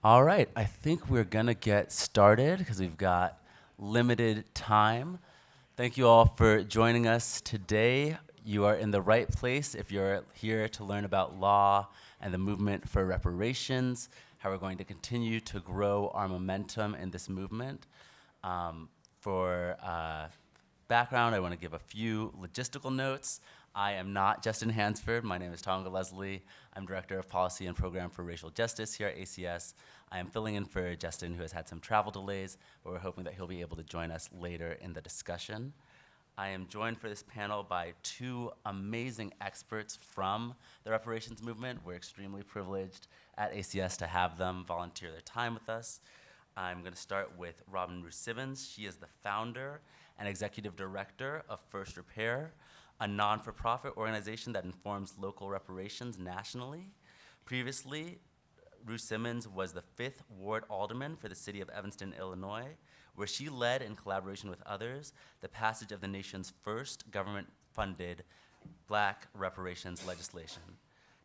All right, I think we're gonna get started because we've got limited time. Thank you all for joining us today. You are in the right place if you're here to learn about law and the movement for reparations, how we're going to continue to grow our momentum in this movement. For background, I want to give a few logistical notes. I am not Justin Hansford. My name is Tonga Leslie. I'm Director of Policy and Program for Racial Justice here at ACS. I am filling in for Justin, who has had some travel delays, but we're hoping that he'll be able to join us later in the discussion. I am joined for this panel by two amazing experts from the reparations movement. We're extremely privileged at ACS to have them volunteer their time with us. I'm going to start with Robin Ruth Simmons. She is the founder and executive director of First Repair, a non-for-profit organization that informs local reparations nationally. Previously, Ruth Simmons was the 5th Ward Alderman for the city of Evanston, Illinois, where she led, in collaboration with others, the passage of the nation's first government-funded Black reparations legislation.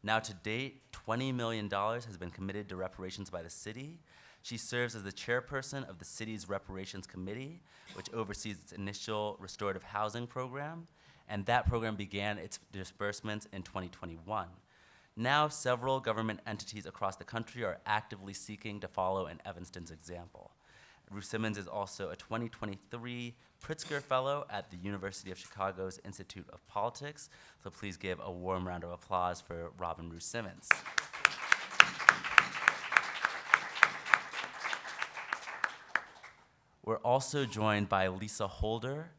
Now to date, $20 million has been committed to reparations by the city. She serves as the chairperson of the city's Reparations Committee, which oversees its initial restorative housing program, and that program began its disbursements in 2021. Now, several government entities across the country are actively seeking to follow in Evanston's example. Ruth Simmons is also a 2023 Pritzker Fellow at the University of Chicago's Institute of Politics, so please give a warm round of applause for Robin Ruth Simmons. We're also joined by Lisa Holder.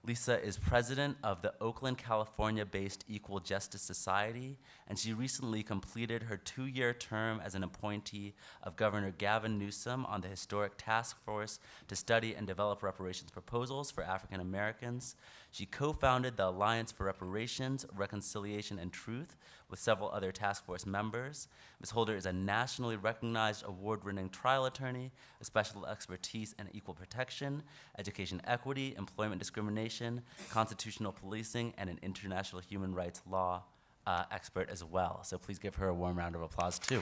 Lisa is president of the Oakland, California-based Equal Justice Society, and she recently completed her 2-year term as an appointee of Governor Gavin Newsom on the historic task force to study and develop reparations proposals for African Americans. She co-founded the Alliance for Reparations, Reconciliation, and Truth with several other task force members. Ms. Holder is a nationally recognized award-winning trial attorney with special expertise in equal protection, education equity, employment discrimination, constitutional policing, and an international human rights law expert as well. So please give her a warm round of applause too.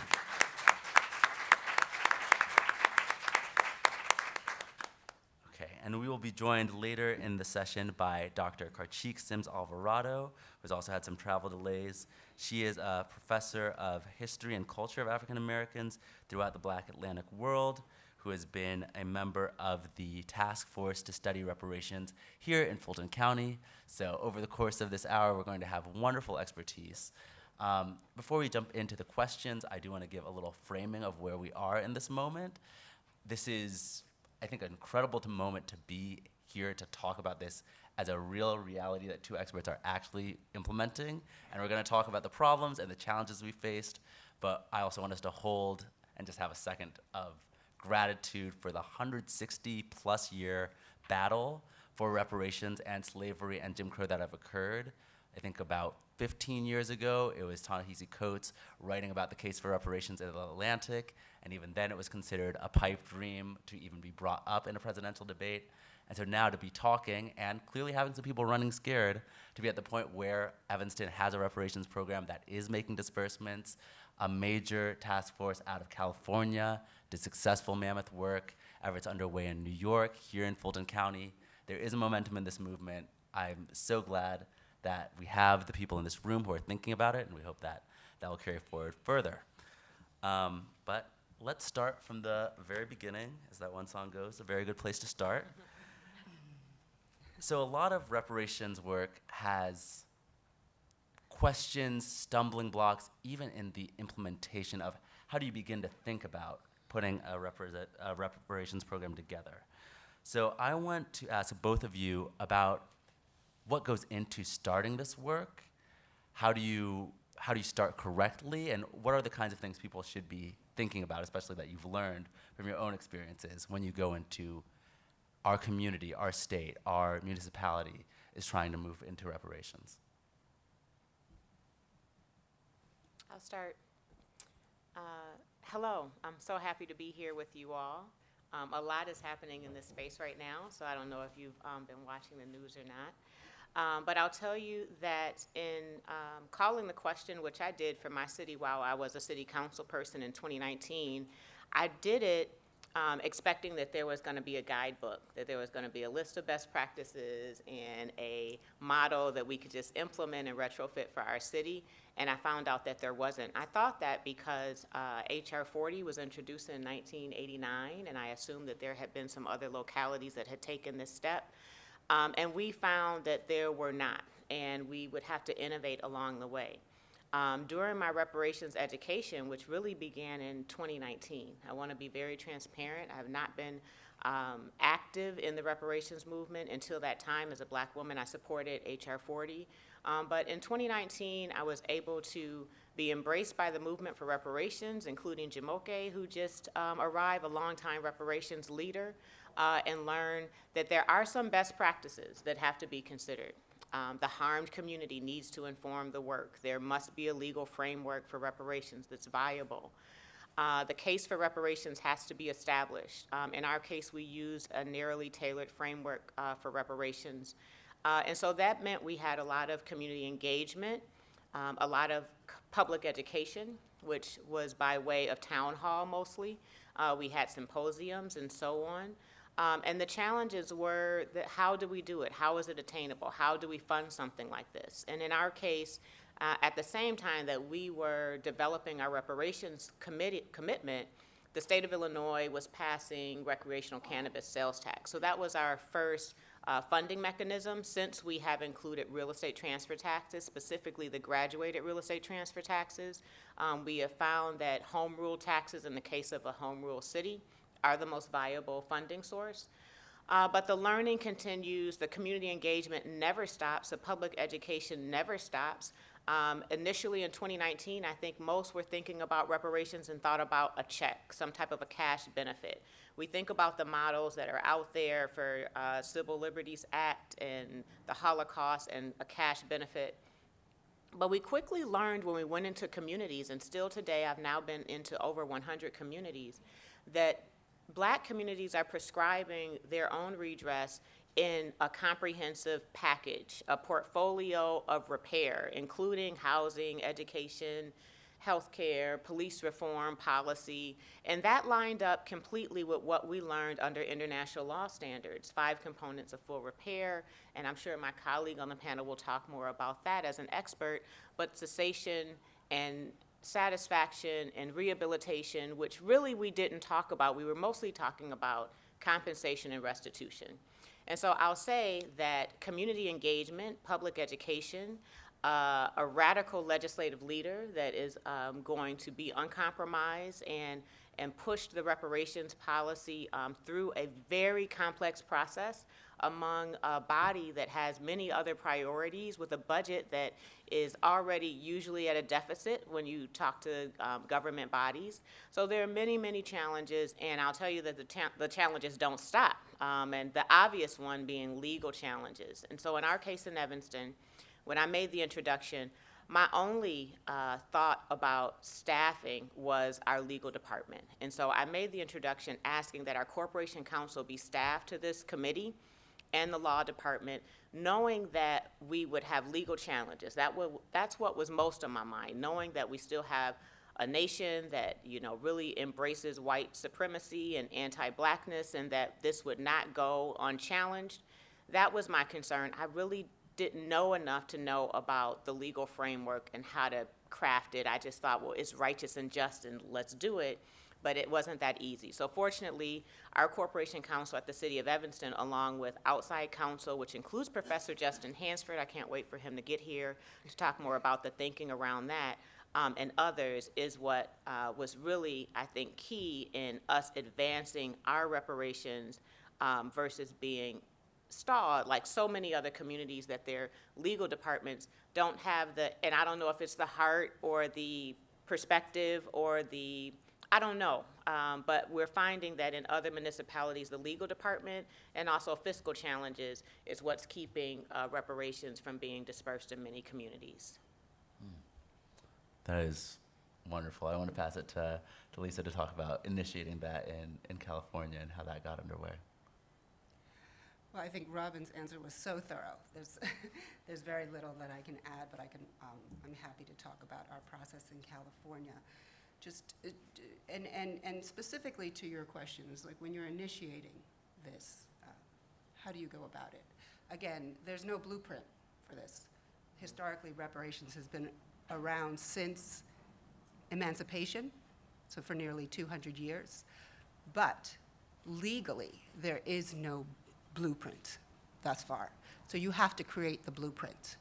And we will be joined later in the session by Dr. Karchik Sims Alvarado, who's also had some travel delays. She is a professor of history and culture of African Americans throughout the Black Atlantic world, who has been a member of the task force to study reparations here in Fulton County. So over the course of this hour, we're going to have wonderful expertise. Before we jump into the questions, I do want to give a little framing of where we are in this moment. This is, I think, an incredible moment to be here to talk about this as a real reality that two experts are actually implementing. And we're going to talk about the problems and the challenges we faced, but I also want us to hold and just have a second of gratitude for the 160-plus year battle for reparations and slavery and Jim Crow that have occurred. I think about 15 years ago, it was Ta-Nehisi Coates writing about the case for reparations in the Atlantic, and even then it was considered a pipe dream to even be brought up in a presidential debate. And so now to be talking and clearly having some people running scared to be at the point where Evanston has a reparations program that is making disbursements, a major task force out of California did successful mammoth work, efforts underway in New York, here in Fulton County. There is a momentum in this movement. I'm so glad that we have the people in this room who are thinking about it, and we hope that that will carry forward further. But let's start from the very beginning, as that one song goes, a very good place to start. So a lot of reparations work has questions, stumbling blocks, even in the implementation of how do you begin to think about putting a reparations program together. So I want to ask both of you about what goes into starting this work. How do you start correctly, and what are the kinds of things people should be thinking about, especially that you've learned from your own experiences when you go into our community, our state, our municipality is trying to move into reparations? I'll start. Hello, I'm so happy to be here with you all. A lot is happening in this space right now, so I don't know if you've been watching the news or not. But I'll tell you that in calling the question, which I did for my city while I was a city council person in 2019, I did it expecting that there was going to be a guidebook, that there was going to be a list of best practices and a model that we could just implement and retrofit for our city, and I found out that there wasn't. I thought that because HR 40 was introduced in 1989, and I assumed that there had been some other localities that had taken this step, and we found that there were not, and we would have to innovate along the way. During my reparations education, which really began in 2019, I want to be very transparent. I have not been active in the reparations movement until that time. As a Black woman, I supported HR 40. But in 2019, I was able to be embraced by the movement for reparations, including Jamoke, who just arrived, a longtime reparations leader, and learn that there are some best practices that have to be considered. The harmed community needs to inform the work. There must be a legal framework for reparations that's viable. The case for reparations has to be established. In our case, we used a narrowly tailored framework for reparations. And so that meant we had a lot of community engagement, a lot of public education, which was by way of town hall mostly. We had symposiums and so on. And the challenges were that how do we do it? How is it attainable? How do we fund something like this? And in our case, at the same time that we were developing our reparations commitment, the state of Illinois was passing recreational cannabis sales tax. So that was our first funding mechanism since we have included real estate transfer taxes, specifically the graduated real estate transfer taxes. We have found that home rule taxes in the case of a home rule city are the most viable funding source. But the learning continues, the community engagement never stops, the public education never stops. Initially in 2019, I think most were thinking about reparations and thought about a check, some type of a cash benefit. We think about the models that are out there for Civil Liberties Act and the Holocaust and a cash benefit. But we quickly learned when we went into communities, and still today I've now been into over 100 communities, that Black communities are prescribing their own redress in a comprehensive package, a portfolio of repair, including housing, education, healthcare, police reform, policy, and that lined up completely with what we learned under international law standards, 5 components of full repair, and I'm sure my colleague on the panel will talk more about that as an expert, but cessation and satisfaction and rehabilitation, which really we didn't talk about. We were mostly talking about compensation and restitution. And so I'll say that community engagement, public education, a radical legislative leader that is going to be uncompromised and push the reparations policy through a very complex process among a body that has many other priorities with a budget that is already usually at a deficit when you talk to government bodies. So there are many, many challenges, and I'll tell you that the challenges don't stop, and the obvious one being legal challenges. And so in our case in Evanston, when I made the introduction, my only thought about staffing was our legal department. And so I made the introduction asking that our corporation counsel be staffed to this committee and the law department, knowing that we would have legal challenges. That's what was most on my mind, knowing that we still have a nation that really embraces white supremacy and anti-Blackness, and that this would not go unchallenged. That was my concern. I really didn't know enough to know about the legal framework and how to craft it. I just thought, well, it's righteous and just, and let's do it. But it wasn't that easy. So fortunately, our corporation counsel at the City of Evanston, along with outside counsel, which includes Professor Justin Hansford, I can't wait for him to get here to talk more about the thinking around that, and others, is what was really, I think, key in us advancing our reparations versus being stalled, like so many other communities that their legal departments don't have and I don't know if it's the heart or the perspective or I don't know, but we're finding that in other municipalities, the legal department and also fiscal challenges is what's keeping reparations from being dispersed in many communities. That is wonderful. I want to pass it to Lisa to talk about initiating that in California and how that got underway. Well, I think Robin's answer was so thorough. There's very little that I can add, but I'm happy to talk about our process in California. just, and specifically to your questions, like when you're initiating this, how do you go about it? Again, there's no blueprint for this. Historically, reparations has been around since emancipation, so for nearly 200 years. But legally, there is no blueprint thus far. So you have to create the blueprint.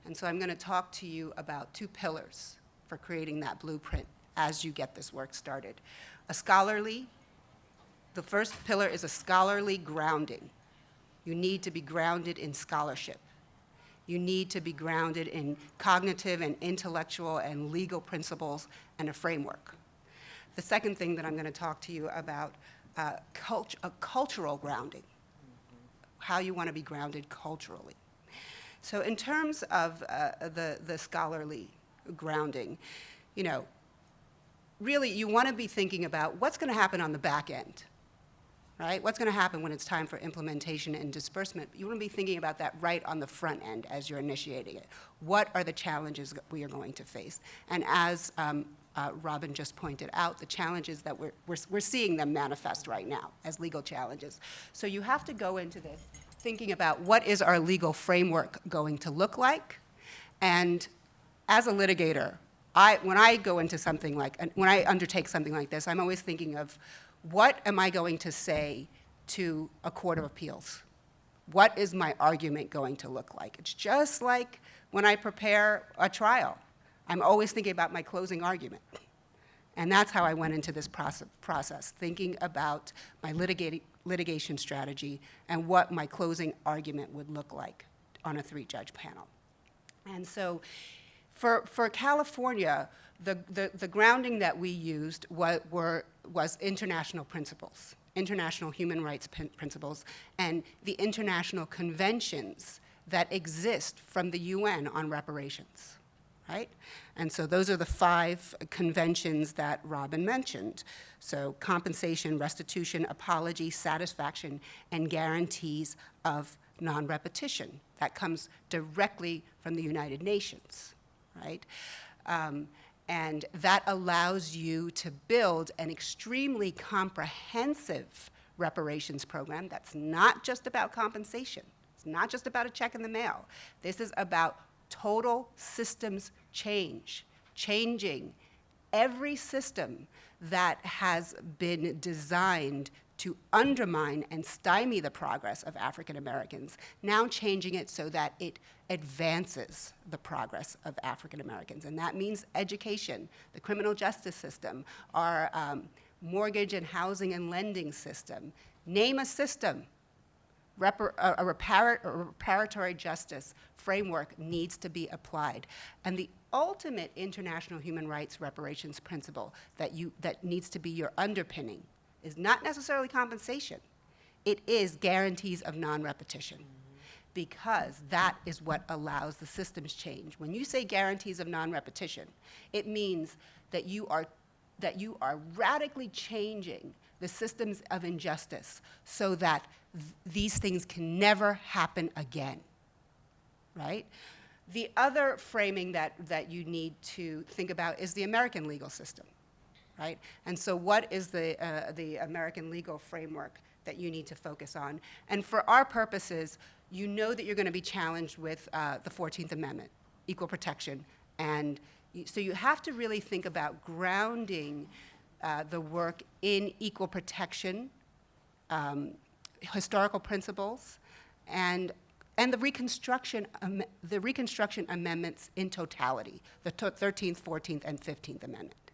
And so I'm going to talk to you about two pillars for creating that blueprint as you get this work started. The first pillar is a scholarly grounding. You need to be grounded in scholarship. You need to be grounded in cognitive and intellectual and legal principles and a framework. The second thing that I'm going to talk to you about, a cultural grounding, how you want to be grounded culturally. So in terms of the scholarly grounding, you know, really you want to be thinking about what's going to happen on the back end, right? What's going to happen when it's time for implementation and disbursement? You want to be thinking about that right on the front end as you're initiating it. What are the challenges that we are going to face? And as Robin just pointed out, the challenges that we're seeing them manifest right now as legal challenges. So you have to go into this thinking about what is our legal framework going to look like. And as a litigator, when I go into something like, when I undertake something like this, I'm always thinking of what am I going to say to a court of appeals? What is my argument going to look like? It's just like when I prepare a trial. I'm always thinking about my closing argument. And that's how I went into this process, thinking about my litigation strategy and what my closing argument would look like on a 3-judge panel. And so for California, the grounding that we used was international principles, international human rights principles, and the international conventions that exist from the UN on reparations. Right? And so those are the 5 conventions that Robin mentioned. So compensation, restitution, apology, satisfaction, and guarantees of non-repetition. That comes directly from the United Nations, right? And that allows you to build an extremely comprehensive reparations program that's not just about compensation. It's not just about a check in the mail. This is about total systems change, changing every system that has been designed to undermine and stymie the progress of African Americans, now changing it so that it advances the progress of African Americans. And that means education, the criminal justice system, our mortgage and housing and lending system. Name a system. A reparatory justice framework needs to be applied. And the ultimate international human rights reparations principle that needs to be your underpinning is not necessarily compensation. It is guarantees of non-repetition, because that is what allows the systems change. When you say guarantees of non-repetition, it means that you are radically changing the systems of injustice so that these things can never happen again, right? The other framing that you need to think about is the American legal system, right? And so what is the American legal framework that you need to focus on? And for our purposes, you know that you're going to be challenged with the 14th Amendment, equal protection, and so you have to really think about grounding the work in equal protection, historical principles, and the Reconstruction Amendments in totality, the 13th, 14th, and 15th Amendment.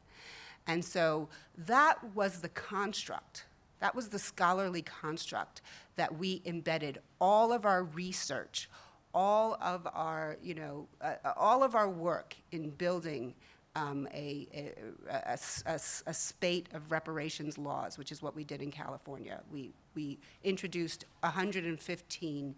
And so that was the construct, that was the scholarly construct that we embedded all of our research, all of our work in building a spate of reparations laws, which is what we did in California. We introduced 115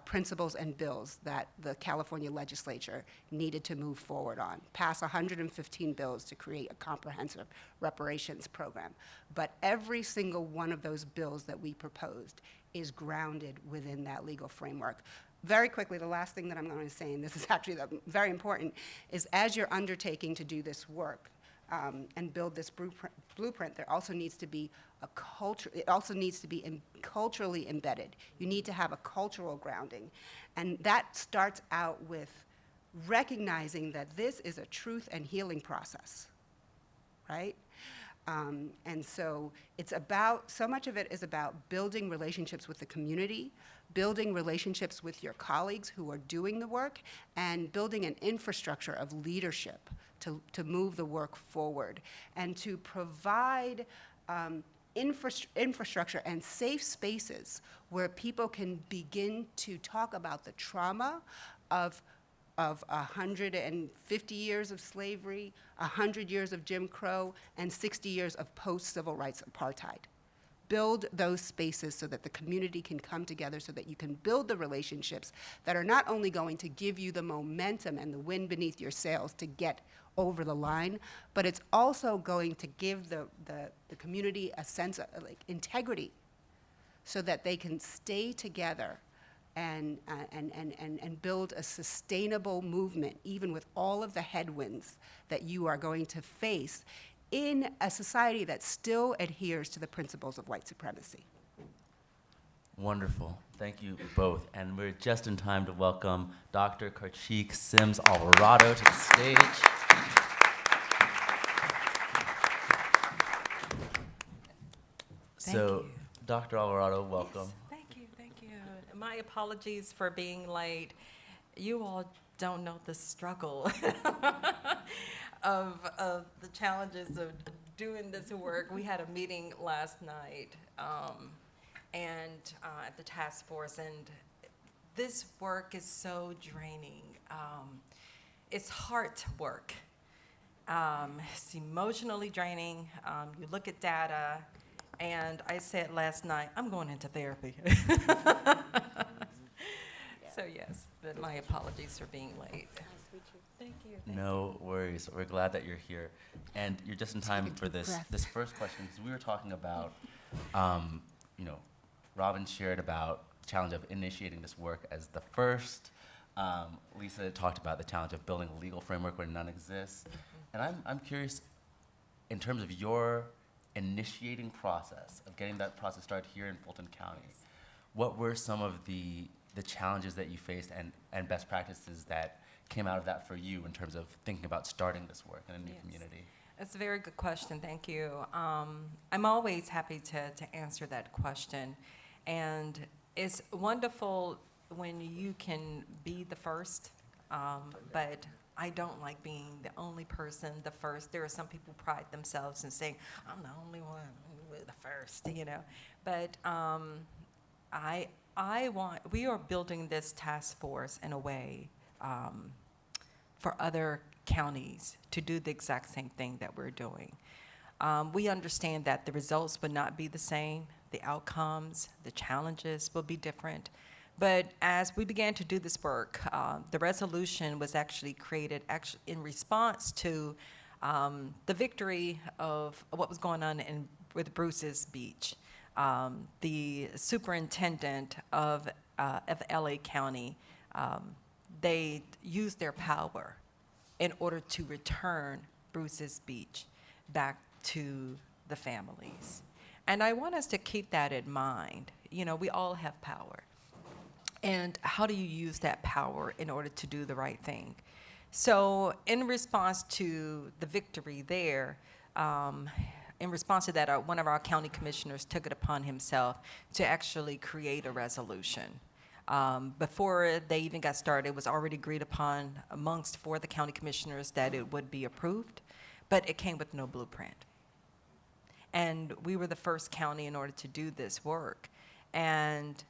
principles and bills that the California legislature needed to move forward on, pass 115 bills to create a comprehensive reparations program. But every single one of those bills that we proposed is grounded within that legal framework. Very quickly, the last thing that I'm going to say, and this is actually very important, is as you're undertaking to do this work, and build this blueprint, there also needs to be a culture. It also needs to be culturally embedded. You need to have a cultural grounding, and that starts out with recognizing that this is a truth and healing process, right? And so it's about, so much of it is about building relationships with the community, building relationships with your colleagues who are doing the work, and building an infrastructure of leadership to move the work forward, and to provide infrastructure and safe spaces where people can begin to talk about the trauma of 150 years of slavery, 100 years of Jim Crow, and 60 years of post-civil rights apartheid. Build those spaces so that the community can come together, so that you can build the relationships that are not only going to give you the momentum and the wind beneath your sails to get over the line, but it's also going to give the community a sense of integrity, so that they can stay together and build a sustainable movement, even with all of the headwinds that you are going to face in a society that still adheres to the principles of white supremacy. Wonderful. Thank you both. And we're just in time to welcome Dr. Karchik Sims Alvarado to the stage. So, Dr. Alvarado, welcome. Yes, thank you. My apologies for being late. You all don't know the struggle of the challenges of doing this work. We had a meeting last night at the task force, and this work is so draining. It's hard work. It's emotionally draining. You look at data, and I said last night, I'm going into therapy. So yes, but my apologies for being late. Thank you. No worries. We're glad that you're here. And you're just in time for this first question, because we were talking about, Robin shared about the challenge of initiating this work as the first. Lisa talked about the challenge of building a legal framework where none exists. And I'm curious, in terms of your initiating process, of getting that process started here in Fulton County, what were some of the challenges that you faced and best practices that came out of that for you in terms of thinking about starting this work in a new community? That's a very good question, thank you. I'm always happy to answer that question. And it's wonderful when you can be the first, but I don't like being the only person, the first. There are some people who pride themselves in saying, I'm the only one, the first, But we are building this task force in a way for other counties to do the exact same thing that we're doing. We understand that the results would not be the same, the outcomes, the challenges will be different. But as we began to do this work, the resolution was actually created in response to the victory of what was going on with Bruce's Beach. The superintendent of LA County, they used their power in order to return Bruce's Beach back to the families. And I want us to keep that in mind. We all have power. And how do you use that power in order to do the right thing? So in response to the victory there, in response to that, one of our county commissioners took it upon himself to actually create a resolution. Before they even got started, it was already agreed upon for the county commissioners that it would be approved, but it came with no blueprint. And we were the first county in order to do this work. And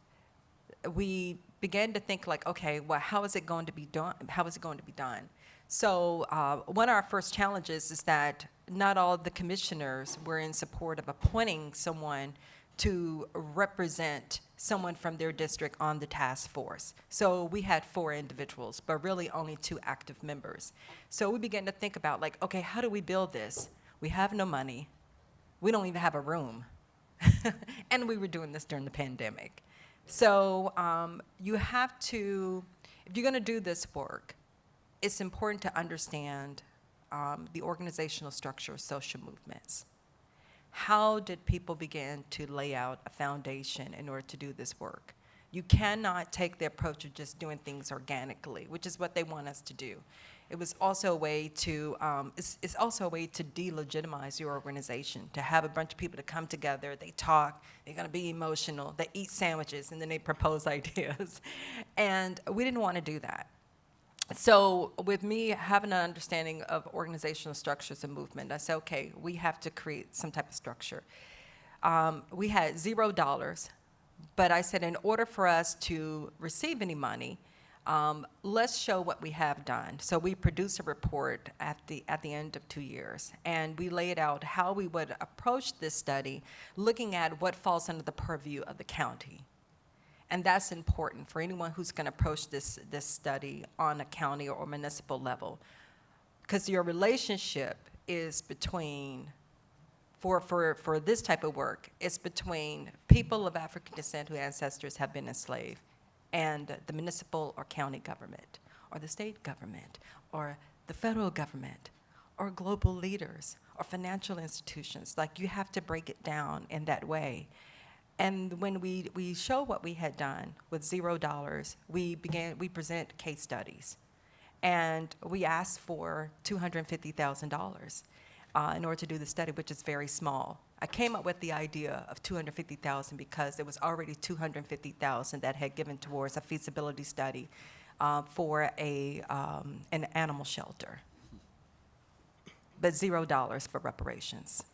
we began to think okay, well, how is it going to be done? How is it going to be done? So one of our first challenges is that not all the commissioners were in support of appointing someone to represent someone from their district on the task force. So we had 4 individuals, but really only 2 active members. So we began to think about okay, how do we build this? We have no money. We don't even have a room. And we were doing this during the pandemic. So you have to, if you're going to do this work, it's important to understand the organizational structure of social movements. How did people begin to lay out a foundation in order to do this work? You cannot take the approach of just doing things organically, which is what they want us to do. It was also a way to, it's also a way to delegitimize your organization, to have a bunch of people to come together, they talk, they're gonna be emotional, they eat sandwiches, and then they propose ideas. And we didn't wanna do that. So with me having an understanding of organizational structures and movement, I said, okay, we have to create some type of structure. We had $0, but I said in order for us to receive any money, let's show what we have done. So we produced a report at the end of 2 years, and we laid out how we would approach this study, looking at what falls under the purview of the county. And that's important for anyone who's going to approach this study on a county or municipal level, because your relationship is between, for this type of work, it's between people of African descent whose ancestors have been enslaved and the municipal or county government, or the state government, or the federal government, or global leaders, or financial institutions. Like, you have to break it down in that way. And when we show what we had done with $0, we present case studies. And we asked for $250,000 in order to do the study, which is very small. I came up with the idea of $250,000 because there was already $250,000 that had given towards a feasibility study for an animal shelter, but $0 for reparations.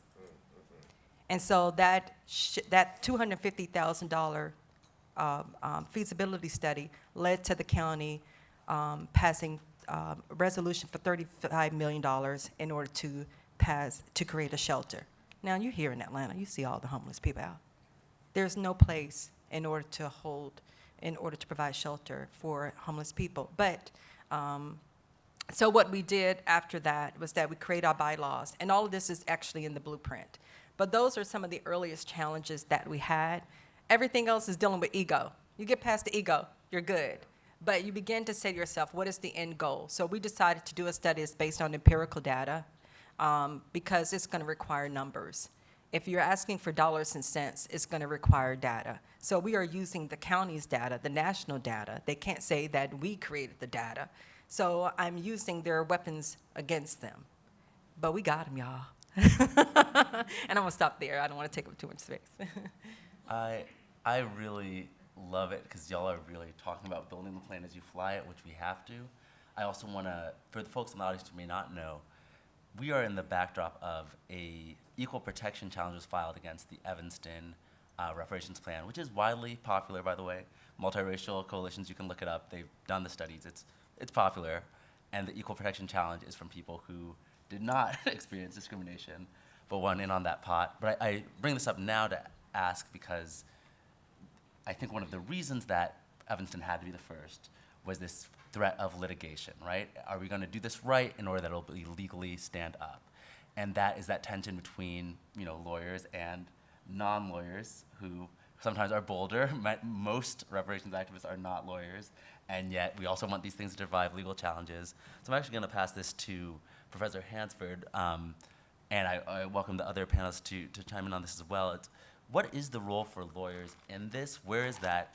And so that $250,000 feasibility study led to the county passing a resolution for $35 million in order to create a shelter. Now, you're here in Atlanta, you see all the homeless people out. There's no place in order to provide shelter for homeless people. But so what we did after that was that we created our bylaws, and all of this is actually in the blueprint. But those are some of the earliest challenges that we had. Everything else is dealing with ego. You get past the ego, you're good. But you begin to say to yourself, what is the end goal? So we decided to do a study that's based on empirical data because it's going to require numbers. If you're asking for dollars and cents, it's going to require data. So we are using the county's data, the national data. They can't say that we created the data. So I'm using their weapons against them. But we got them, y'all. And I'm gonna stop there. I don't want to take up too much space. I really love it because y'all are really talking about building the plane as you fly it, which we have to. I also want to, for the folks in the audience who may not know, we are in the backdrop of a equal protection challenge was filed against the Evanston reparations plan, which is widely popular, by the way. Multiracial coalitions, you can look it up. They've done the studies. It's popular, and the equal protection challenge is from people who did not experience discrimination, but won in on that pot. But I bring this up now to ask because I think one of the reasons that Evanston had to be the first was this threat of litigation, right? Are we gonna do this right in order that it'll be legally stand up? And that is that tension between, lawyers and non-lawyers who sometimes are bolder. Most reparations activists are not lawyers, and yet we also want these things to survive legal challenges. So I'm actually gonna pass this to Professor Hansford, and I welcome the other panelists to chime in on this as well. What is the role for lawyers in this? Where is that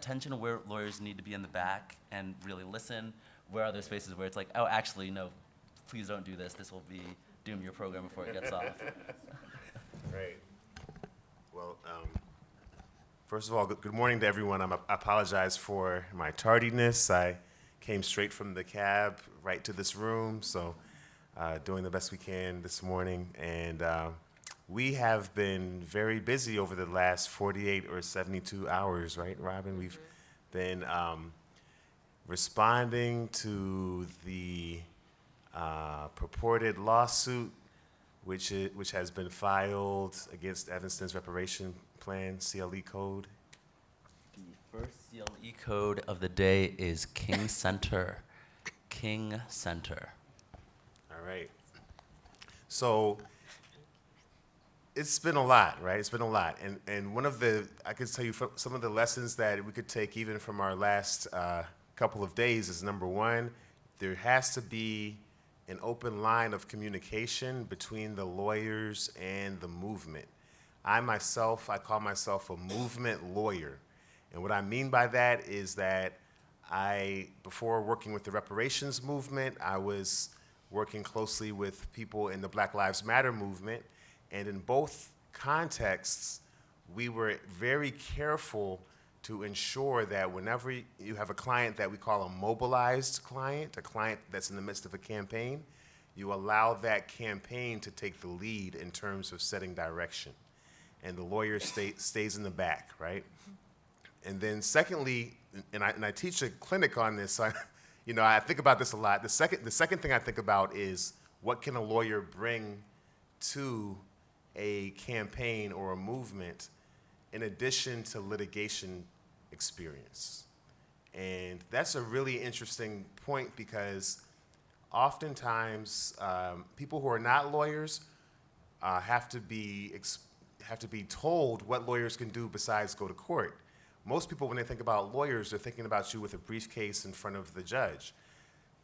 tension where lawyers need to be in the back and really listen? Where are there spaces where it's like, oh, actually, no, please don't do this. This will doom your program before it gets off. Great. Well, first of all, good morning to everyone. I apologize for my tardiness. I came straight from the cab right to this room, so doing the best we can this morning. And we have been very busy over the last 48 or 72 hours, right, Robin? We've been responding to the purported lawsuit which has been filed against Evanston's reparation plan, CLE code. The first CLE code of the day is King Center. King Center. All right. So it's been a lot, right? It's been a lot. And one of I could tell you some of the lessons that we could take even from our last couple of days is, number one, there has to be an open line of communication between the lawyers and the movement. I call myself a movement lawyer. And what I mean by that is that before working with the reparations movement, I was working closely with people in the Black Lives Matter movement. And in both contexts, we were very careful to ensure that whenever you have a client that we call a mobilized client, a client that's in the midst of a campaign, you allow that campaign to take the lead in terms of setting direction. And the lawyer stays in the back, right? And then secondly, and I teach a clinic on this, so I think about this a lot. The second thing I think about is what can a lawyer bring to a campaign or a movement in addition to litigation experience. And that's a really interesting point because oftentimes people who are not lawyers have to be told what lawyers can do besides go to court. Most people, when they think about lawyers, they're thinking about you with a briefcase in front of the judge.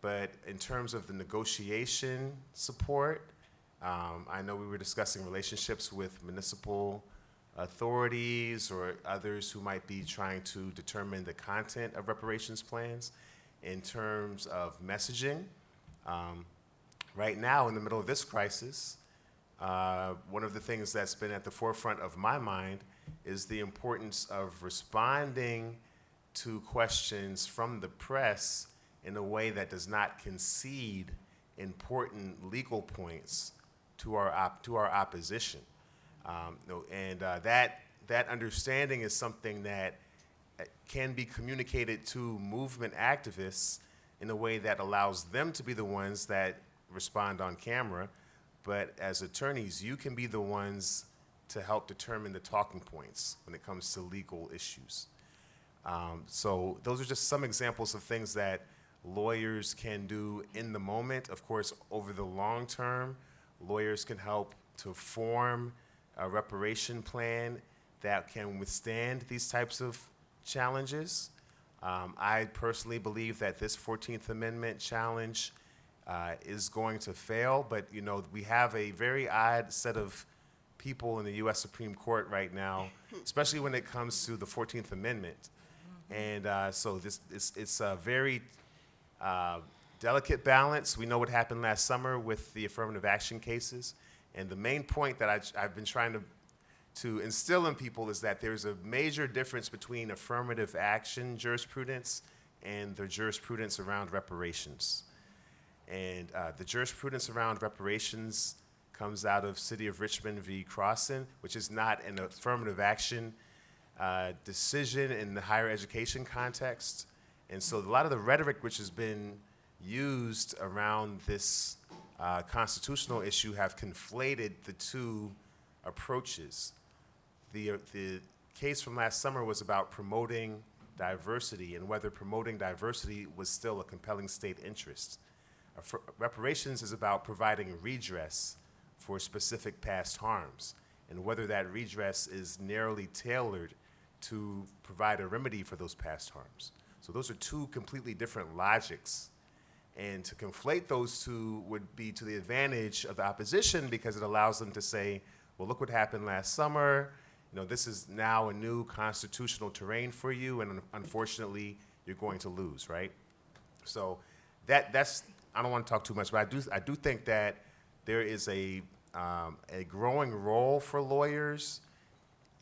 But in terms of the negotiation support, I know we were discussing relationships with municipal authorities or others who might be trying to determine the content of reparations plans. In terms of messaging, right now in the middle of this crisis, one of the things that's been at the forefront of my mind is the importance of responding to questions from the press in a way that does not concede important legal points to our opposition. That understanding is something that can be communicated to movement activists in a way that allows them to be the ones that respond on camera. But as attorneys, you can be the ones to help determine the talking points when it comes to legal issues. So those are just some examples of things that lawyers can do in the moment. Of course, over the long term, lawyers can help to form a reparation plan that can withstand these types of challenges. I personally believe that this 14th Amendment challenge is going to fail, but we have a very odd set of people in the U.S. Supreme Court right now, especially when it comes to the 14th Amendment. And so it's a very delicate balance. We know what happened last summer with the affirmative action cases. And the main point that I've been trying to instill in people is that there's a major difference between affirmative action jurisprudence and the jurisprudence around reparations. And the jurisprudence around reparations comes out of City of Richmond v. Crossan, which is not an affirmative action decision in the higher education context. And so a lot of the rhetoric which has been used around this constitutional issue have conflated the two approaches. The case from last summer was about promoting diversity and whether promoting diversity was still a compelling state interest. Reparations is about providing redress for specific past harms and whether that redress is narrowly tailored to provide a remedy for those past harms. So those are two completely different logics. And to conflate those two would be to the advantage of the opposition because it allows them to say, well, look what happened last summer. This is now a new constitutional terrain for you, and unfortunately, you're going to lose, right? So that's I don't want to talk too much, but I do think that there is a growing role for lawyers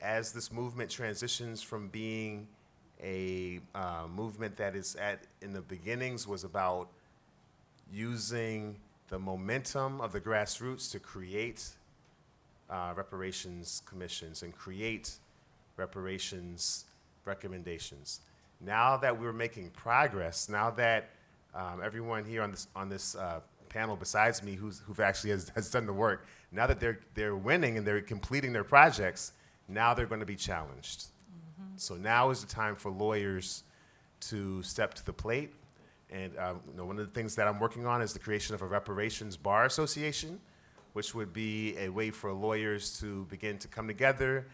as this movement transitions from being a movement that is in the beginnings was about using the momentum of the grassroots to create reparations commissions and create reparations recommendations. Now that we're making progress, now that everyone here on this panel besides me who've actually has done the work, now that they're winning and they're completing their projects, now they're going to be challenged. Mm-hmm. So now is the time for lawyers to step to the plate. And one of the things that I'm working on is the creation of a reparations bar association, which would be a way for lawyers to begin to come together,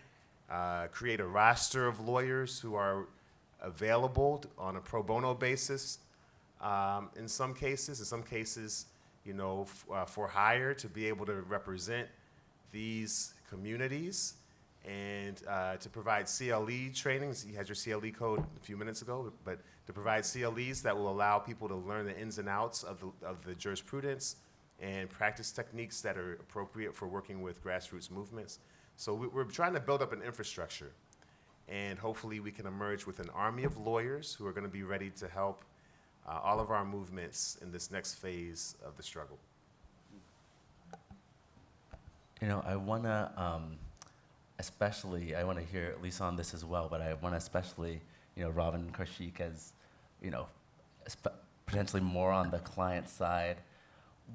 create a roster of lawyers who are available on a pro bono basis in some cases. In some cases, for hire to be able to represent these communities and to provide CLE trainings. You had your CLE code a few minutes ago, but to provide CLEs that will allow people to learn the ins and outs of the jurisprudence and practice techniques that are appropriate for working with grassroots movements. So we're trying to build up an infrastructure, and hopefully we can emerge with an army of lawyers who are going to be ready to help all of our movements in this next phase of the struggle. I want to I want to hear Lisa on this as well, but I want to especially, Robin Karshik as, potentially more on the client side.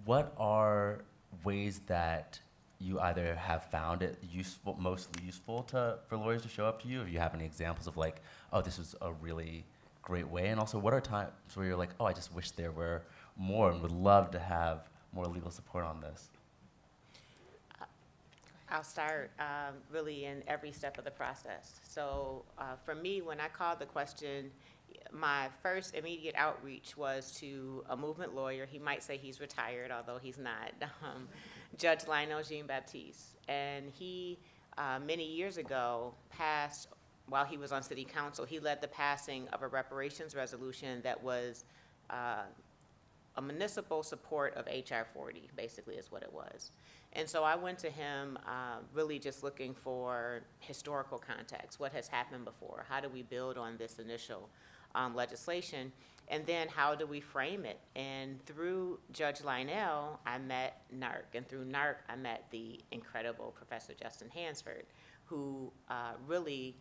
What are ways that you either have found it mostly useful for lawyers to show up to you, if you have any examples of like, oh, this was a really great way, and also what are times where you're like, oh, I just wish there were more and would love to have more legal support on this? I'll start really in every step of the process. So for me, when I called the question, my first immediate outreach was to a movement lawyer. He might say he's retired, although he's not, Judge Lionel Jean-Baptiste. And he, many years ago, passed, while he was on city council, he led the passing of a reparations resolution that was a municipal support of HR 40, basically is what it was. And so I went to him really just looking for historical context. What has happened before? How do we build on this initial legislation? And then how do we frame it? And through Judge Lionel, I met NARC. And through NARC, I met the incredible Professor Justin Hansford, who really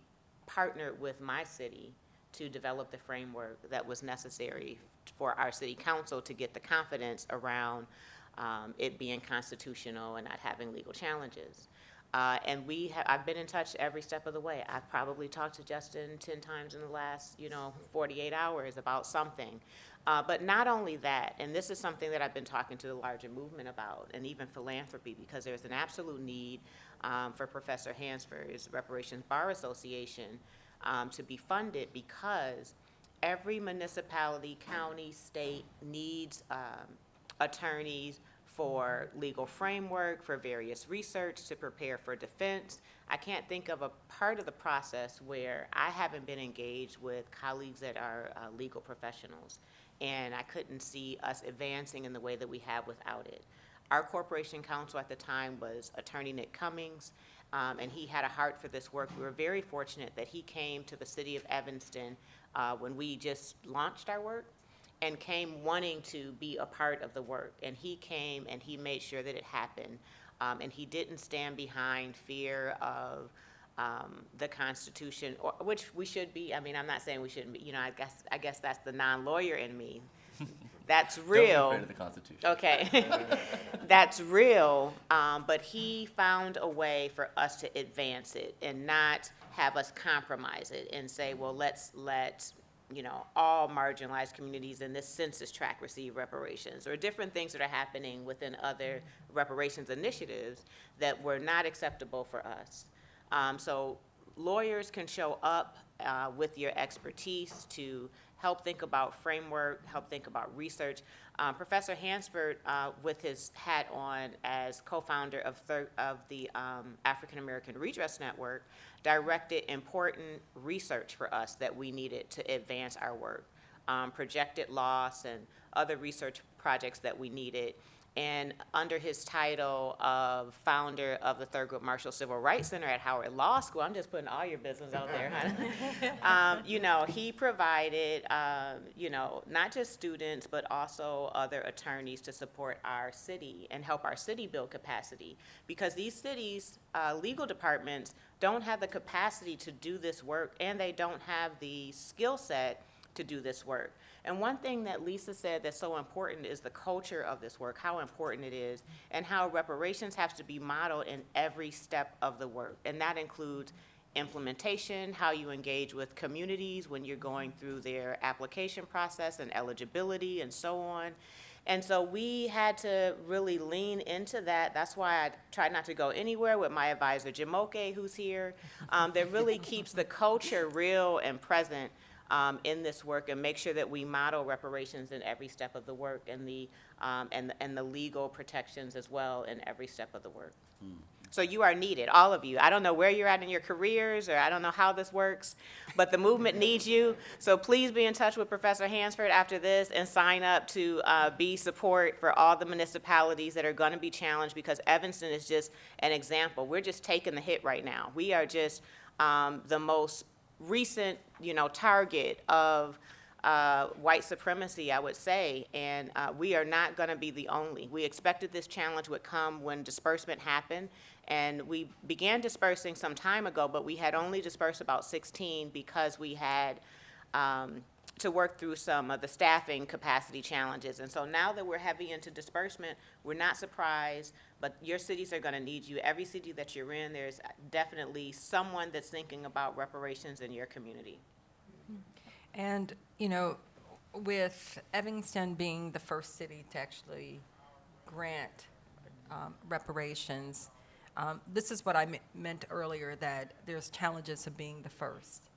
partnered with my city to develop the framework that was necessary for our city council to get the confidence around it being constitutional and not having legal challenges. And I've been in touch every step of the way. I've probably talked to Justin 10 times in the last, 48 hours about something. But not only that, and this is something that I've been talking to the larger movement about, and even philanthropy, because there's an absolute need for Professor Hansford's Reparations Bar Association to be funded, because every municipality, county, state needs attorneys for legal framework, for various research, to prepare for defense. I can't think of a part of the process where I haven't been engaged with colleagues that are legal professionals, and I couldn't see us advancing in the way that we have without it. Our corporation counsel at the time was Attorney Nick Cummings, and he had a heart for this work. We were very fortunate that he came to the city of Evanston when we just launched our work, and came wanting to be a part of the work. And he came and he made sure that it happened. And he didn't stand behind fear of the Constitution, which we should be. I mean, I'm not saying we shouldn't be. I guess that's the non-lawyer in me. That's real. Don't be afraid of the Constitution. Okay. That's real. But he found a way for us to advance it and not have us compromise it and say, well, let's let all marginalized communities in this census tract receive reparations, or different things that are happening within other reparations initiatives that were not acceptable for us. So lawyers can show up with your expertise to help think about framework, help think about research. Professor Hansford, with his hat on as co-founder of the African American Redress Network, directed important research for us that we needed to advance our work, projected loss and other research projects that we needed. And under his title of founder of the Thurgood Marshall Civil Rights Center at Howard Law School, I'm just putting all your business out there, huh? He provided, not just students, but also other attorneys to support our city and help our city build capacity. Because these cities' legal departments don't have the capacity to do this work, and they don't have the skill set to do this work. And one thing that Lisa said that's so important is the culture of this work, how important it is, and how reparations have to be modeled in every step of the work. And that includes implementation, how you engage with communities when you're going through their application process and eligibility and so on. And so we had to really lean into that. That's why I try not to go anywhere with my advisor, Jamoke, who's here, that really keeps the culture real and present in this work and make sure that we model reparations in every step of the work and the legal protections as well in every step of the work. So you are needed, all of you. I don't know where you're at in your careers, or I don't know how this works, but the movement needs you. So please be in touch with Professor Hansford after this and sign up to be support for all the municipalities that are going to be challenged, because Evanston is just an example. We're just taking the hit right now. We are just the most recent, target of white supremacy, I would say, and we are not going to be the only. We expected this challenge would come when disbursement happened, and we began dispersing some time ago, but we had only dispersed about 16 because we had to work through some of the staffing capacity challenges. And so now that we're heavy into disbursement, we're not surprised, but your cities are going to need you. Every city that you're in, there's definitely someone that's thinking about reparations in your community. And, with Evanston being the first city to actually grant reparations, this is what I meant earlier, that there's challenges of being the first.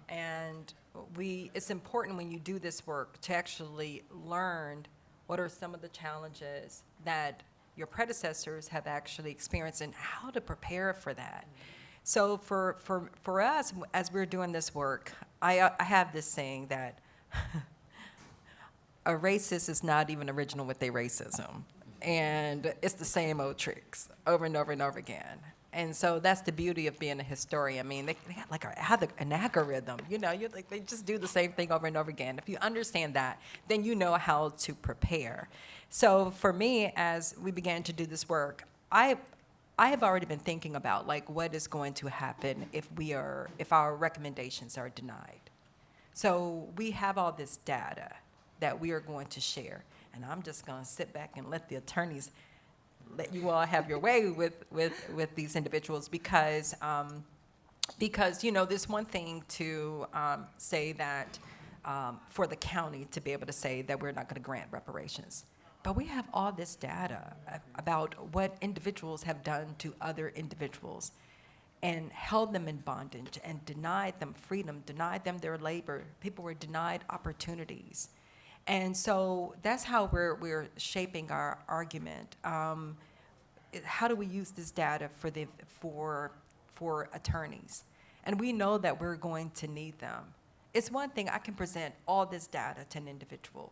And it's important when you do this work to actually learn what are some of the challenges that your predecessors have actually experienced and how to prepare for that. So for us, as we're doing this work, I have this saying that a racist is not even original with their racism. And it's the same old tricks over and over and over again. And so that's the beauty of being a historian. I mean, they have like an algorithm, they just do the same thing over and over again. If you understand that, then you know how to prepare. So for me, as we began to do this work, I have already been thinking about what is going to happen if our recommendations are denied. So we have all this data that we are going to share, and I'm just going to sit back and let the attorneys let you all have your way with these individuals, because there's one thing to say that for the county to be able to say that we're not going to grant reparations. But we have all this data about what individuals have done to other individuals and held them in bondage and denied them freedom, denied them their labor. People were denied opportunities. And so that's how we're shaping our argument. How do we use this data for attorneys? And we know that we're going to need them. It's one thing, I can present all this data to an individual,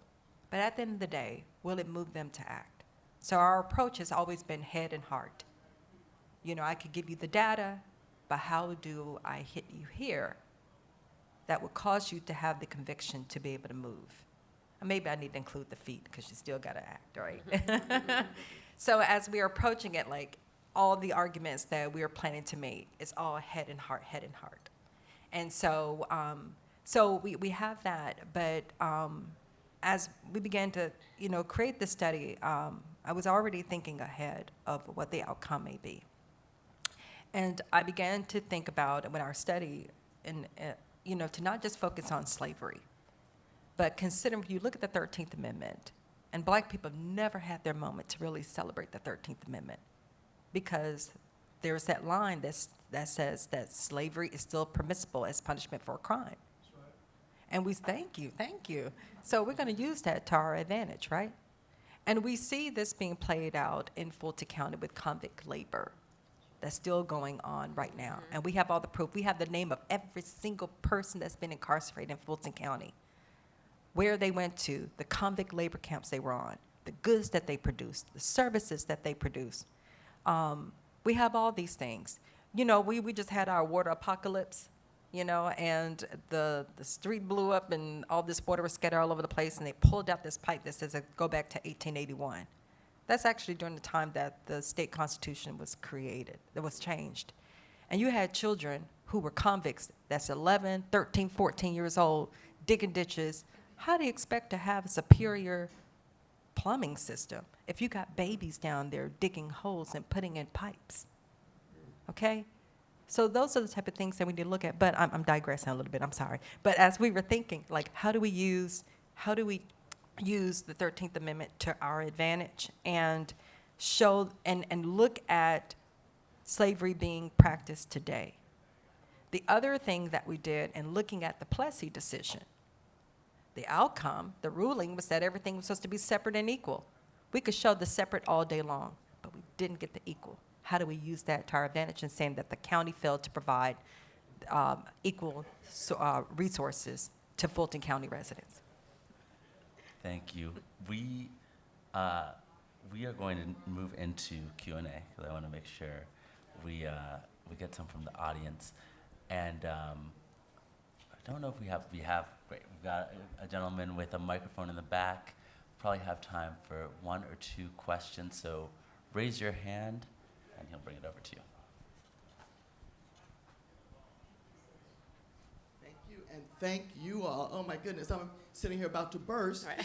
but at the end of the day, will it move them to act? So our approach has always been head and heart. I could give you the data, but how do I hit you here that would cause you to have the conviction to be able to move? And maybe I need to include the feet, because you still got to act, right? So as we are approaching it, all the arguments that we are planning to make, it's all head and heart, head and heart. And so we have that, but as we began to, create this study, I was already thinking ahead of what the outcome may be. And I began to think about, with our study, to not just focus on slavery, but consider, if you look at the 13th Amendment, and Black people have never had their moment to really celebrate the 13th Amendment, because there's that line that says that slavery is still permissible as punishment for a crime. And we thank you. So we're going to use that to our advantage, right? And we see this being played out in Fulton County with convict labor that's still going on right now. And we have all the proof. We have the name of every single person that's been incarcerated in Fulton County, where they went to, the convict labor camps they were on, the goods that they produced, the services that they produced. We have all these things. We just had our water apocalypse, and the street blew up and all this water was scattered all over the place, and they pulled out this pipe that says go back to 1881. That's actually during the time that the state constitution was created, that was changed. And you had children who were convicts that's 11, 13, 14 years old, digging ditches. How do you expect to have a superior plumbing system if you got babies down there digging holes and putting in pipes? Okay? So those are the type of things that we need to look at. But I'm digressing a little bit, I'm sorry. But as we were thinking, how do we use the 13th Amendment to our advantage and show and look at slavery being practiced today? The other thing that we did in looking at the Plessy decision, The outcome, the ruling, was that everything was supposed to be separate and equal. We could show the separate all day long, but we didn't get the equal. How do we use that to our advantage in saying that the county failed to provide equal resources to Fulton County residents? Thank you. We are going to move into Q&A because I want to make sure we get some from the audience. And I don't know if we have, great. We've got a gentleman with a microphone in the back. Probably have time for 1 or 2 questions. So raise your hand and he'll bring it over to you. Thank you, and thank you all. Oh my goodness, I'm sitting here about to burst. Right.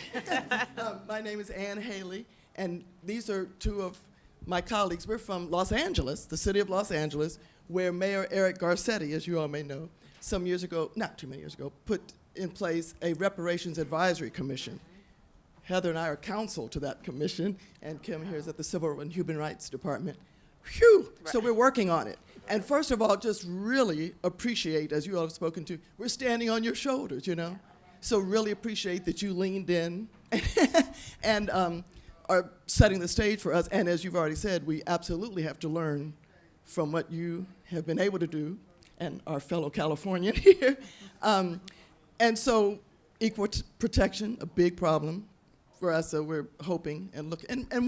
My name is Ann Haley, and these are 2 of my colleagues. We're from Los Angeles, the city of Los Angeles, where Mayor Eric Garcetti, as you all may know, some years ago, not too many years ago, put in place a Reparations Advisory Commission. Heather and I are counsel to that commission, and Kim here is at the Civil and Human Rights Department. Phew! Right. So we're working on it. And first of all, just really appreciate, as you all have spoken to, we're standing on your shoulders, you know? So really appreciate that you leaned in and are setting the stage for us. And as you've already said, we absolutely have to learn from what you have been able to do and our fellow Californian here. And so equal protection, a big problem for us, so we're hoping and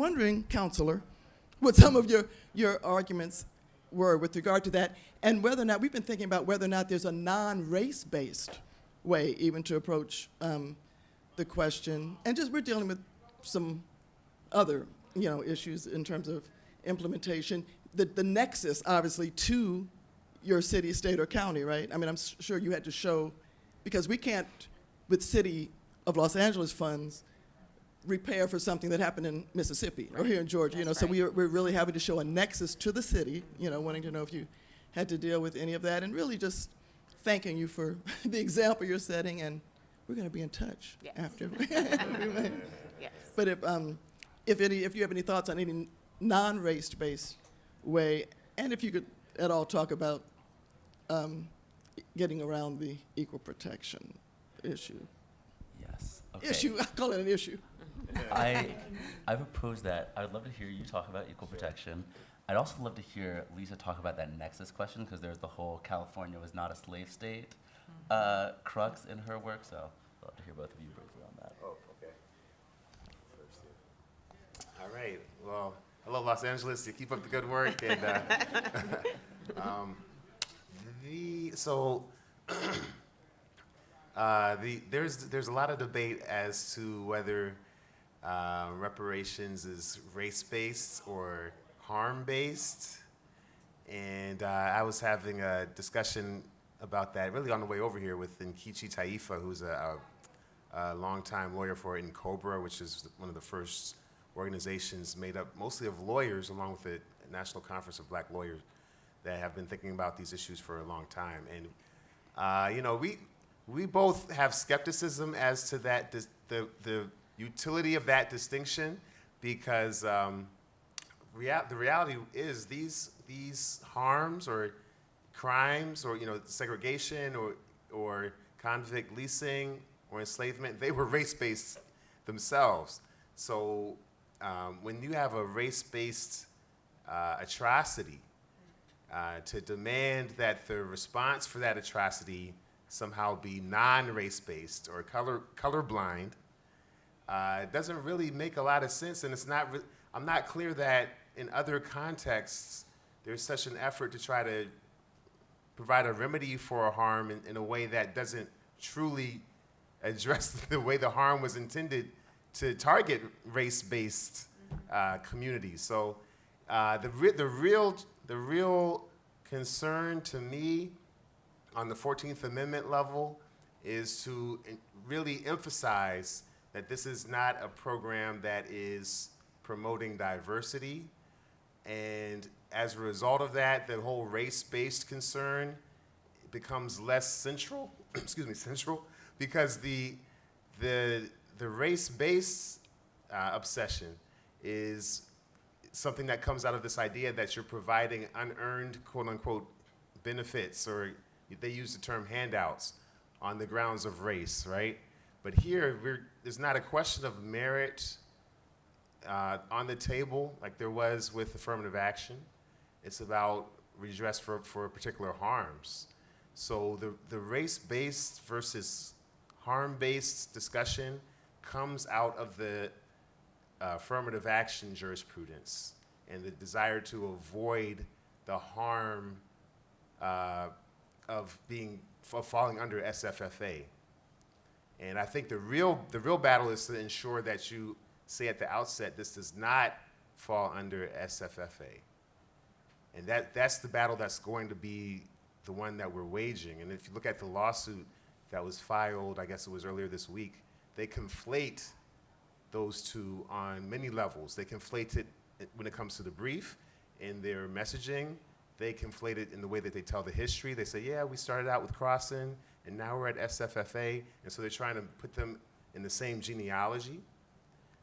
wondering, Counselor, what some of your arguments were with regard to that, and whether or not, we've been thinking about whether or not there's a non-race-based way even to approach the question. And just we're dealing with some other, issues in terms of implementation. The nexus, obviously, to your city, state, or county, right? I mean, I'm sure you had to show, because we can't, with City of Los Angeles funds, repair for something that happened in Mississippi or here in Georgia, That's so right. we're really having to show a nexus to the city, wanting to know if you had to deal with any of that, and really just thanking you for the example you're setting, and we're going to be in touch Yes. after. Yes. But if you have any thoughts on any non-race-based way, and if you could at all talk about getting around the equal protection issue. Yes. Okay. Issue, I call it an issue. I propose that I would love to hear you talk about equal protection. I'd also love to hear Lisa talk about that nexus question, because there's the whole California was not a slave state crux in her work. So I'd love to hear both of you briefly on that. Oh, okay. All right. Well, hello, Los Angeles. You keep up the good work. And there's a lot of debate as to whether reparations is race-based or harm-based. And I was having a discussion about that really on the way over here with Nkechi Taifa, who's a longtime lawyer for NCOBRA, which is one of the first organizations made up mostly of lawyers, along with the National Conference of Black Lawyers, that have been thinking about these issues for a long time. And we both have skepticism as to that, the utility of that distinction, because the reality is these harms or crimes or segregation or convict leasing or enslavement, they were race-based themselves. So when you have a race-based atrocity, to demand that the response for that atrocity somehow be non-race-based or colorblind, doesn't really make a lot of sense, and I'm not clear that in other contexts there's such an effort to try to provide a remedy for a harm in a way that doesn't truly address the way the harm was intended to target race-based communities. So the real concern to me on the 14th Amendment level is to really emphasize that this is not a program that is promoting diversity. And as a result of that, the whole race-based concern becomes less central, central, because the race-based obsession is something that comes out of this idea that you're providing unearned, quote-unquote, benefits, or they use the term handouts, on the grounds of race, right? But here, there's not a question of merit on the table like there was with affirmative action. It's about redress for particular harms. So the race-based versus harm-based discussion comes out of the affirmative action jurisprudence and the desire to avoid the harm of falling under SFFA. And I think the real battle is to ensure that you say at the outset this does not fall under SFFA. And that's the battle that's going to be the one that we're waging. And if you look at the lawsuit that was filed, I guess it was earlier this week, they conflate those two on many levels. They conflate it when it comes to the brief, in their messaging. They conflate it in the way that they tell the history. They say, yeah, we started out with crossing, and now we're at SFFA. And so they're trying to put them in the same genealogy.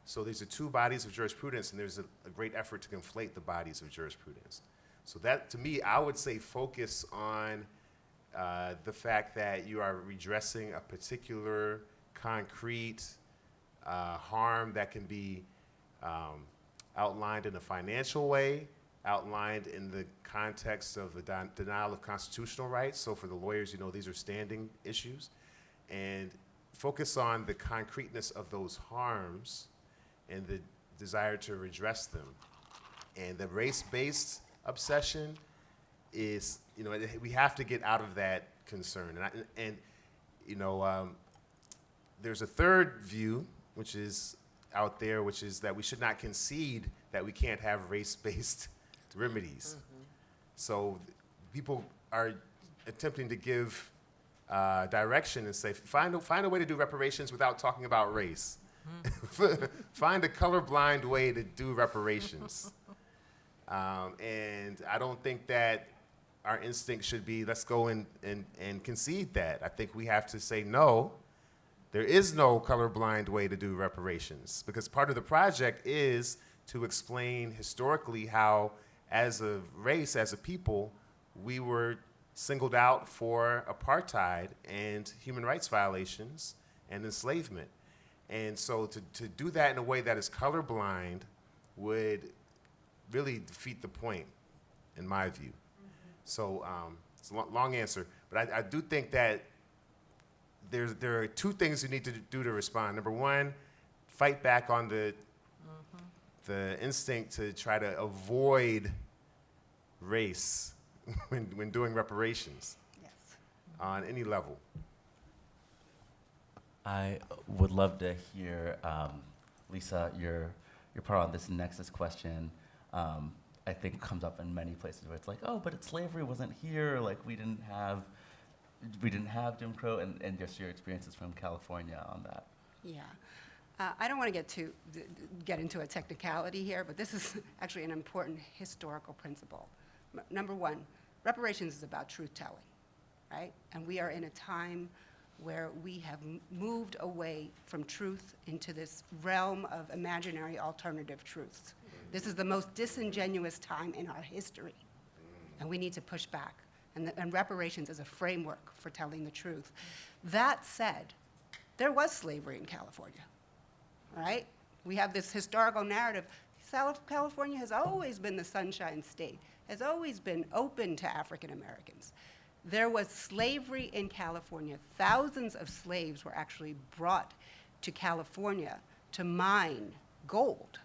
So these are two bodies of jurisprudence, and there's a great effort to conflate the bodies of jurisprudence. So that, to me, I would say focus on the fact that you are redressing a particular concrete harm that can be outlined in a financial way, outlined in the context of the denial of constitutional rights. So for the lawyers, these are standing issues. And focus on the concreteness of those harms and the desire to redress them. And the race-based obsession is, we have to get out of that concern. There's a third view, which is out there, which is that we should not concede that we can't have race-based remedies. Mm-hmm. So people are attempting to give direction and say, find a way to do reparations without talking about race. Mm-hmm. Find a colorblind way to do reparations. And I don't think that our instinct should be, let's go and concede that. I think we have to say, no, there is no colorblind way to do reparations, because part of the project is to explain historically how, as a race, as a people, we were singled out for apartheid and human rights violations and enslavement. And so to do that in a way that is colorblind would really defeat the point, in my view. Mm-hmm. So it's a long answer, but I do think that there are two things you need to do to respond. Number one, fight back on the instinct to try to avoid race when doing reparations. Yes. On any level. I would love to hear, Lisa, your part on this nexus question. I think comes up in many places where it's like, oh, but slavery wasn't here, like we didn't have Jim Crow, and just your experiences from California on that. Yeah. I don't want to get into a technicality here, but this is actually an important historical principle. Number one, reparations is about truth-telling, right? And we are in a time where we have moved away from truth into this realm of imaginary alternative truths. This is the most disingenuous time in our history, and we need to push back. And reparations is a framework for telling the truth. That said, there was slavery in California, right? We have this historical narrative. California has always been the Sunshine State, has always been open to African Americans. There was slavery in California. Thousands of slaves were actually brought to California to mine gold.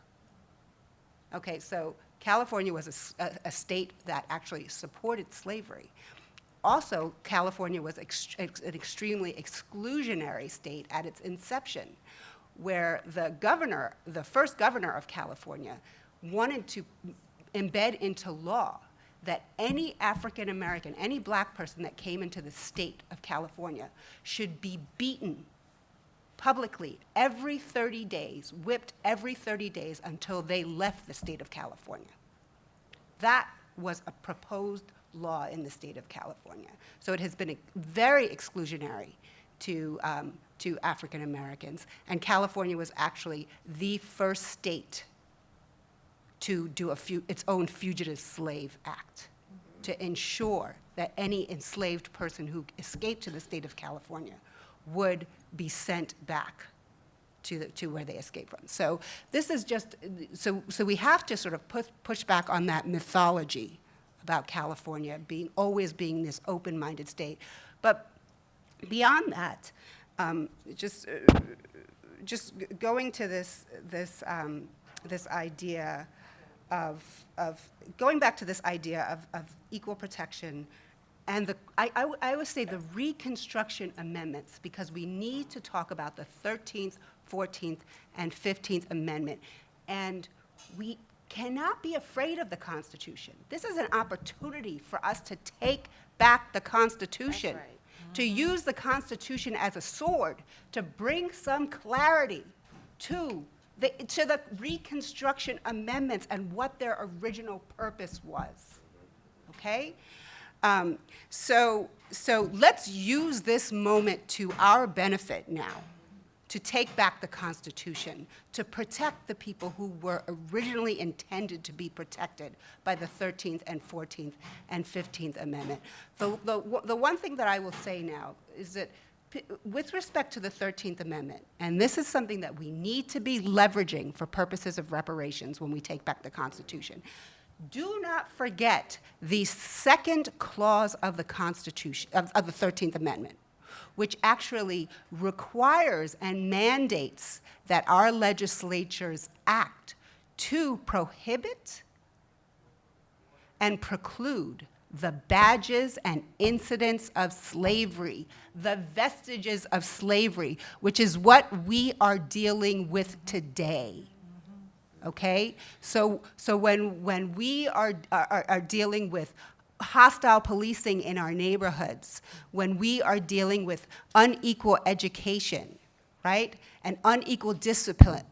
Okay, so California was a state that actually supported slavery. Also, California was an extremely exclusionary state at its inception, where the first governor of California, wanted to embed into law that any African American, any black person that came into the state of California should be beaten publicly every 30 days, whipped every 30 days until they left the state of California. That was a proposed law in the state of California. So it has been very exclusionary to African Americans, and California was actually the first state to do its own Fugitive Slave Act to ensure that any enslaved person who escaped to the state of California would be sent back to where they escaped from. So this is just, so we have to sort of push back on that mythology about California always being this open-minded state. But beyond that, just going to this idea of going back to this idea of equal protection, and I would say the Reconstruction Amendments, because we need to talk about the 13th, 14th, and 15th Amendment. And we cannot be afraid of the Constitution. This is an opportunity for us to take back the Constitution, That's right. to use the Constitution as a sword, to bring some clarity to the Reconstruction Amendments and what their original purpose was, okay? So let's use this moment to our benefit now, to take back the Constitution, to protect the people who were originally intended to be protected by the 13th and 14th and 15th Amendment. The one thing that I will say now is that with respect to the 13th Amendment, and this is something that we need to be leveraging for purposes of reparations when we take back the Constitution, do not forget the second clause of the Constitution, of the 13th Amendment, which actually requires and mandates that our legislatures act to prohibit and preclude the badges and incidents of slavery, the vestiges of slavery, which is what we are dealing with today. Okay? So when we are dealing with hostile policing in our neighborhoods, when we are dealing with unequal education, right, and unequal discipline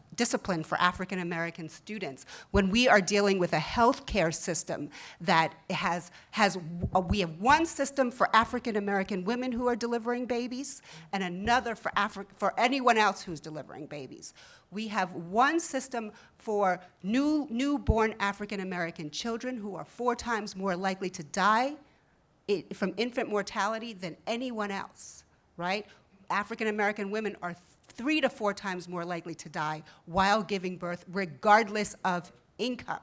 for African American students, when we are dealing with a healthcare system that we have one system for African American women who are delivering babies and another for anyone else who's delivering babies. We have one system for newborn African American children who are 4 times more likely to die from infant mortality than anyone else, right? African American women are 3 to 4 times more likely to die while giving birth, regardless of income.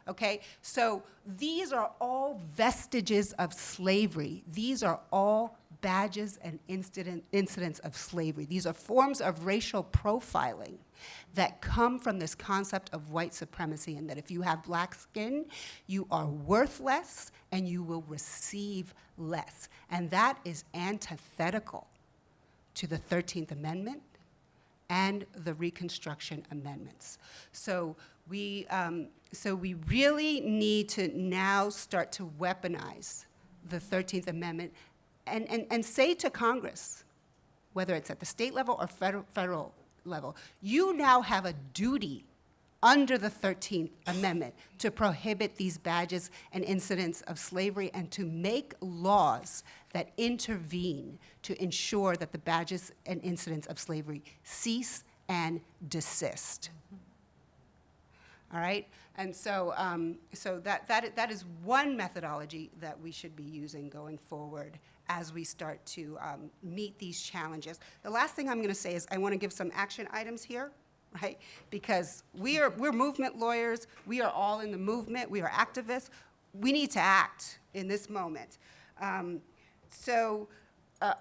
Okay, so these are all vestiges of slavery. These are all badges and incidents of slavery. These are forms of racial profiling that come from this concept of white supremacy, and that if you have black skin, you are worth less and you will receive less. And that is antithetical to the 13th Amendment and the Reconstruction Amendments. So we really need to now start to weaponize the 13th Amendment and say to Congress, whether it's at the state level or federal level, you now have a duty under the 13th Amendment to prohibit these badges and incidents of slavery and to make laws that intervene to ensure that the badges and incidents of slavery cease and desist. All right? And so, that is one methodology that we should be using going forward as we start to meet these challenges. The last thing I'm going to say is I want to give some action items here, right? Because we're movement lawyers. We are all in the movement. We are activists. We need to act in this moment.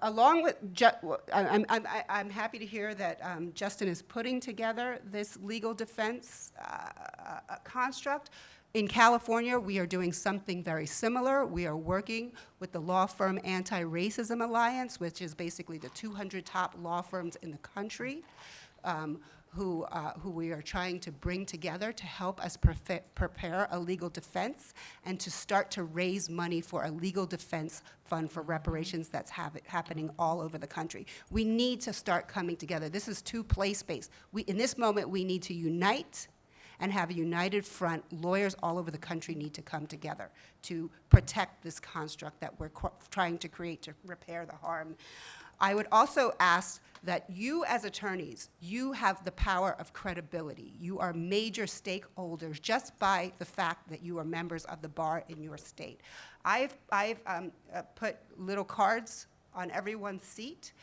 Along with, I'm happy to hear that Justin is putting together this legal defense construct. In California, we are doing something very similar. We are working with the law firm Anti-Racism Alliance, which is basically the 200 top law firms in the country, who we are trying to bring together to help us prepare a legal defense and to start to raise money for a legal defense fund for reparations that's happening all over the country. We need to start coming together. This is too place-based. In this moment, we need to unite and have a united front. Lawyers all over the country need to come together to protect this construct that we're trying to create to repair the harm. I would also ask that you as attorneys, you have the power of credibility. You are major stakeholders just by the fact that you are members of the bar in your state. I've put little cards on everyone's seat.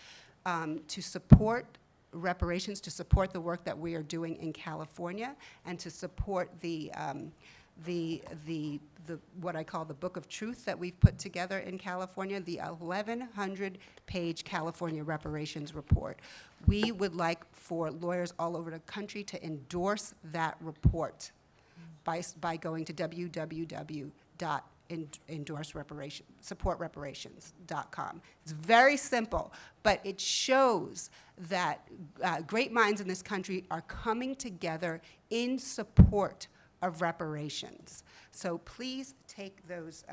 to support reparations, to support the work that we are doing in California, and to support the what I call the Book of Truth that we've put together in California, the 1,100-page California Reparations Report. We would like for lawyers all over the country to endorse that report by going to supportreparations.com. It's very simple, but it shows that great minds in this country are coming together in support of reparations. So please take those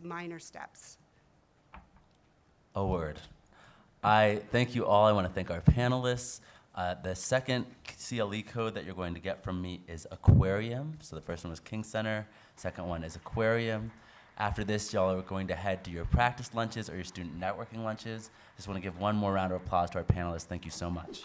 minor steps. A word. I thank you all. I want to thank our panelists. The second CLE code that you're going to get from me is aquarium. So the first one was King Center. Second one is aquarium. After this, y'all are going to head to your practice lunches or your student networking lunches. Just want to give one more round of applause to our panelists. Thank you so much.